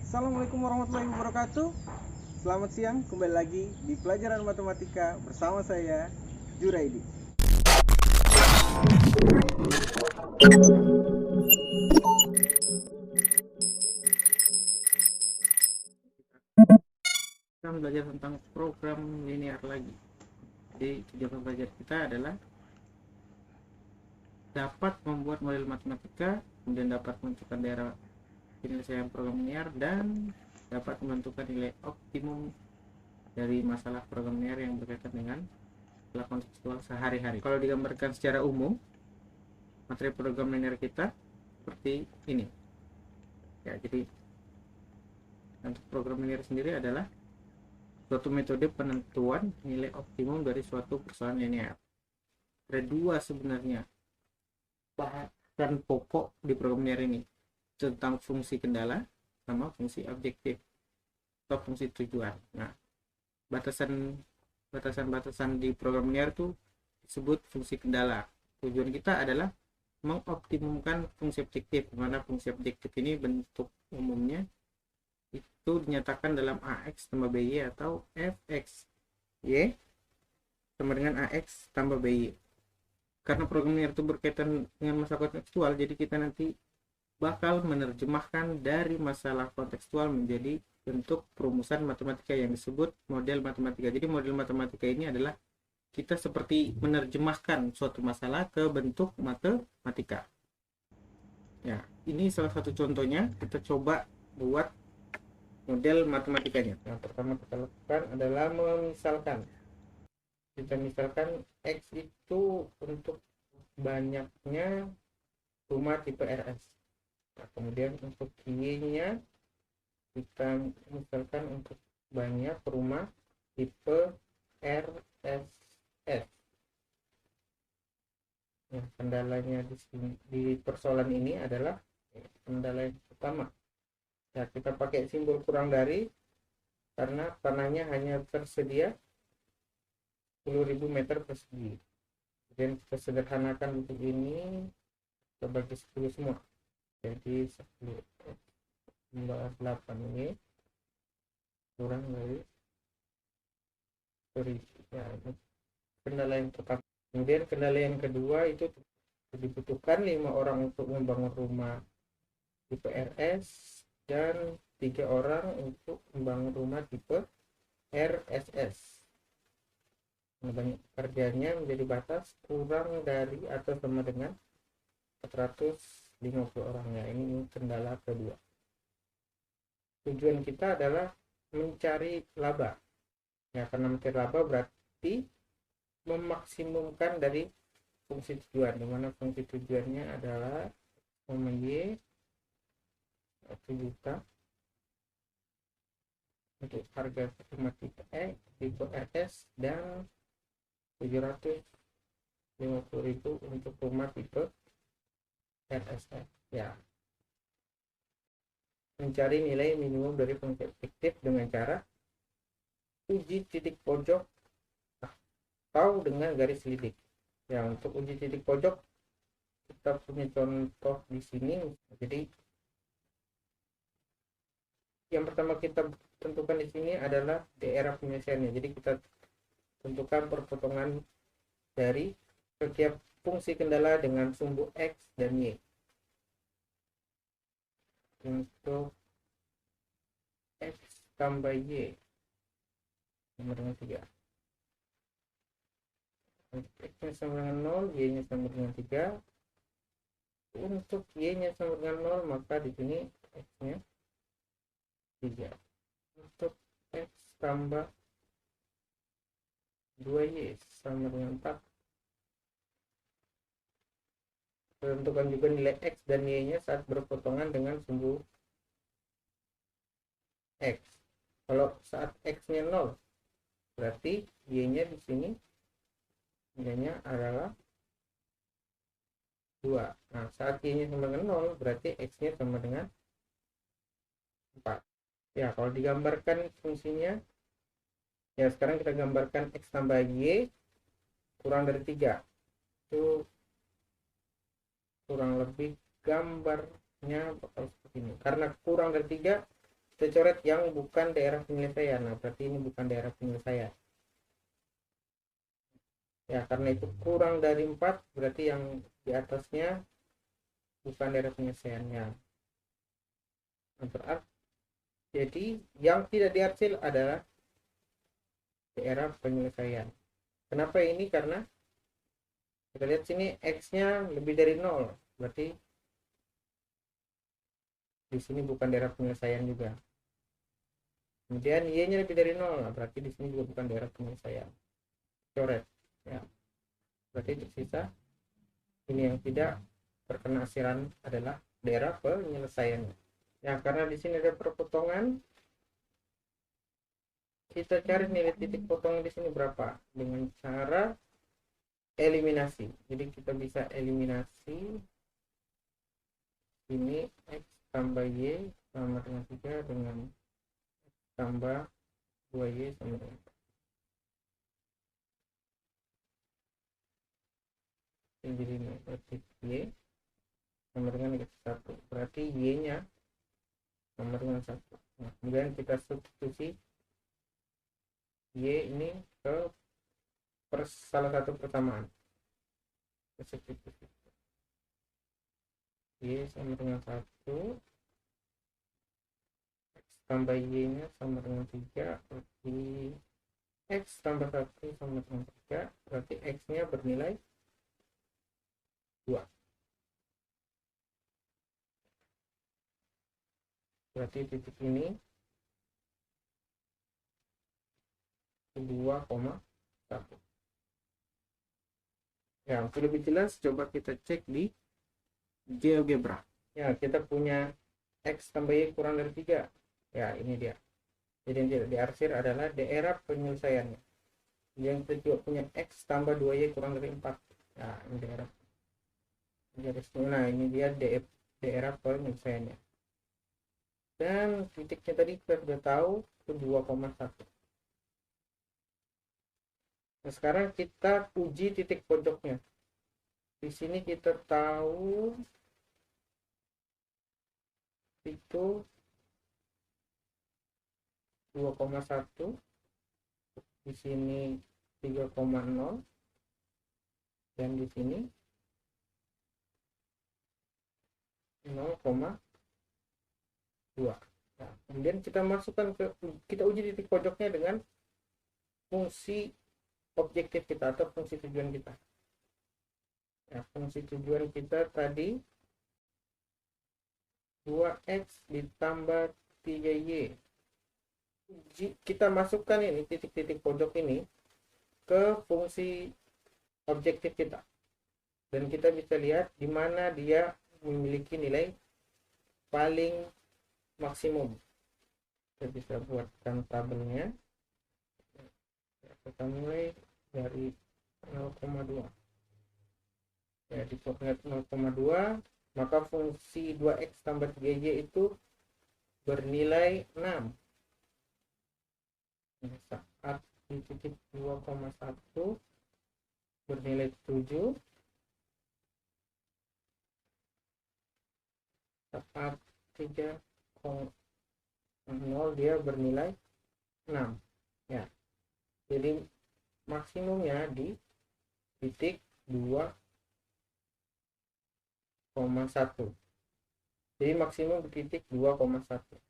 Assalamualaikum warahmatullahi wabarakatuh. Selamat siang, kembali lagi di pelajaran matematika bersama saya, Juraidi. Kita belajar tentang program linear lagi. Jadi tujuan belajar kita adalah dapat membuat model matematika, kemudian dapat menentukan daerah penyelesaian program linear, dan dapat menentukan nilai optimum dari masalah program linear yang berkaitan dengan masalah kontekstual sehari-hari. Kalau digambarkan secara umum, materi program linear kita seperti ini. Ya, jadi untuk program linear sendiri adalah suatu metode penentuan nilai optimum dari suatu persoalan linear. Ada dua sebenarnya bahasan pokok di program linear ini, tentang fungsi kendala sama fungsi objektif atau fungsi tujuan. Nah, batasan di program linear itu disebut fungsi kendala. Tujuan kita adalah mengoptimumkan fungsi objektif, mana fungsi objektif ini bentuk umumnya itu dinyatakan dalam AX tambah BY atau Fx Y sama dengan AX tambah BY. Karena program linear itu berkaitan dengan masalah kontekstual, jadi kita nanti bakal menerjemahkan dari masalah kontekstual menjadi bentuk perumusan matematika yang disebut model matematika. Jadi model matematika ini adalah kita seperti menerjemahkan suatu masalah ke bentuk matematika. Ya, ini salah satu contohnya. Kita coba buat model matematikanya. Yang pertama kita lakukan adalah memisalkan. Kita misalkan X itu untuk banyaknya rumah tipe RS. Nah, kemudian untuk Y-nya kita misalkan untuk banyak rumah tipe RSS. Nah, kendalanya di persoalan ini adalah kendala yang pertama. Ya, kita pakai simbol kurang dari karena tanahnya hanya tersedia 10.000 meter persegi. Kemudian kita sederhanakan untuk ini, kita bagi 10 semua. Jadi 10 tambah 8 ini kurang dari 1000. Ya, ini kendala yang pertama. Kemudian kendala yang kedua itu dibutuhkan 5 orang untuk membangun rumah tipe RS dan 3 orang untuk membangun rumah tipe RSS. Banyak pekerjaannya menjadi batas kurang dari atau sama dengan 450 orangnya. Ini kendala kedua. Tujuan kita adalah mencari laba. Ya, karena mencari laba berarti memaksimumkan dari fungsi tujuan, dimana fungsi tujuannya adalah Y 1 juta untuk harga rumah tipe E, tipe RS, dan 750.000 untuk rumah tipe RSS. Ya, mencari nilai minimum dari fungsi objektif dengan cara uji titik pojok atau dengan garis lidik. Ya, untuk uji titik pojok kita punya contoh di sini. Jadi yang pertama kita tentukan di sini adalah daerah penyelesaiannya. Jadi kita tentukan perpotongan dari setiap fungsi kendala dengan sumbu X dan Y. Untuk X tambah Y sama dengan 3. Untuk X nya sama dengan 0, Y nya sama dengan 3. Untuk Y nya sama dengan 0, maka di sini X nya 3. Untuk X tambah 2Y sama dengan 4. Tentukan juga nilai X dan Y nya saat berpotongan dengan sumbu X. Kalau saat X nya 0, berarti Y nya di sini nilainya adalah 2. Nah, saat Y nya sama dengan 0, berarti X nya sama dengan 4. Ya, kalau digambarkan fungsinya, ya sekarang kita gambarkan X tambah Y kurang dari 3. Itu kurang lebih gambarnya bakal seperti ini. Karena kurang dari 3, kita coret yang bukan daerah penyelesaian. Nah, berarti ini bukan daerah penyelesaian. Ya, karena itu kurang dari 4, berarti yang di atasnya bukan daerah penyelesaiannya. Nah, berarti jadi yang tidak dihasil adalah daerah penyelesaian. Kenapa ini? Karena kita lihat sini X-nya lebih dari 0, berarti di sini bukan daerah penyelesaian juga. Kemudian Y-nya lebih dari 0, berarti di sini juga bukan daerah penyelesaian. Coret. Ya. Berarti tersisa ini yang tidak terkena asiran adalah daerah penyelesaiannya. Ya, karena di sini ada perpotongan, kita cari nilai titik potong di sini berapa dengan cara eliminasi. Jadi kita bisa eliminasi ini X tambah Y sama dengan 3 dengan X tambah 2Y sama dengan 4. Jadi ini berarti Y sama dengan X 1, berarti Y nya sama dengan 1. Nah, kemudian kita substitusi Y ini ke salah satu persamaan. Substitusi Y sama dengan 1, X tambah Y nya sama dengan 3, berarti X tambah 1 sama dengan 3, berarti X nya bernilai 2. Berarti titik ini 2,1. Ya, untuk lebih jelas coba kita cek di GeoGebra. Ya, kita punya X tambah Y kurang dari 3. Ya, ini dia. Jadi yang tidak diarsir adalah daerah penyelesaiannya. Yang kita juga punya X tambah 2Y kurang dari 4. Ya, ini daerah. Nah, ini dia daerah penyelesaiannya. Dan titiknya tadi kita sudah tahu itu 2,1. Nah, sekarang kita uji titik pojoknya. Di sini kita tahu itu 2,1, di sini 3,0, dan di sini 0,2. Nah, kemudian kita masukkan kita uji titik pojoknya dengan fungsi objektif kita atau fungsi tujuan kita. Ya, fungsi tujuan kita tadi 2x ditambah 3y. Kita masukkan ini titik-titik pojok ini ke fungsi objektif kita, dan kita bisa lihat di mana dia memiliki nilai paling maksimum. Kita bisa buatkan tabelnya. Kita mulai dari 0,2. Ya, di koordinat 0,2, maka fungsi 2x tambah 3y itu bernilai 6. Saat di titik 2,1 bernilai 7. Saat 3,0 dia bernilai 6. Ya. Jadi maksimumnya di titik 2,1. Jadi maksimum di titik 2,1.